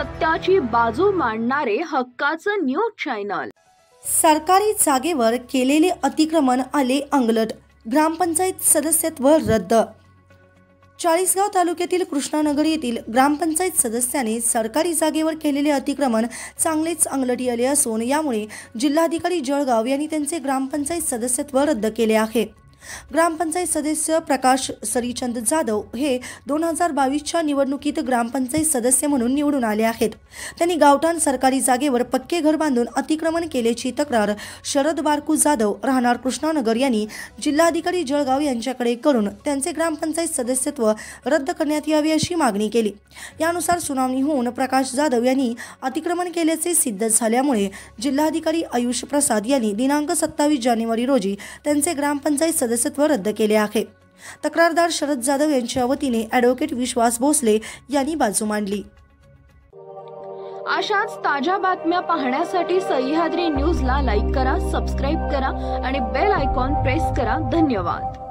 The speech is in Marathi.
सत्याची बाजू मांडणारे हक्काचं न्यूज चॅनल। सरकारी जागेवर केलेले अतिक्रमण आले अंगलट, ग्रामपंचायत सदस्यत्व रद्द। चाळीसगाव तालुक्यातील कृष्णानगर येथील ग्रामपंचायत सदस्याने सरकारी जागेवर केलेले अतिक्रमण चांगलेच अंगलटी आले असून यामुळे जिल्हाधिकारी जळगाव यांनी त्यांचे ग्रामपंचायत सदस्यत्व रद्द केले आहे। ग्रामपंचायत सदस्य प्रकाश सरीचंद जाधव हे 2022च्या निवडणुकीत ग्रामपंचायत सदस्य म्हणून निवडून आले आहेत। त्यांनी गावठाण सरकारी जागेवर पक्के घर बांधून अतिक्रमण केल्याची तक्रार शरद बारकू जाधव राहणार कृष्णानगर यांनी जिल्हाधिकारी जळगाव यांच्याकडे करून त्यांचे ग्रामपंचायत सदस्यत्व रद्द करण्यात यावे अशी मागणी केली। यानुसार सुनावणी होऊन प्रकाश जाधव यांनी अतिक्रमण केल्याचे सिद्ध झाल्यामुळे जिल्हाधिकारी आयुष प्रसाद यांनी दिनांक 27 जानेवारी रोजी त्यांचे ग्रामपंचायत सदस्यत्व रद्द केले आहे। तक्रारदार शरद जाधव यांच्या वतीने ॲडव्होकेट विश्वास भोसले यांनी बाजू मांडली। अशाच ताज्या बातम्या पाहण्यासाठी सह्याद्री न्यूजला लाईक करा, सबस्क्राइब करा आणि बेल आयकॉन प्रेस करा। धन्यवाद।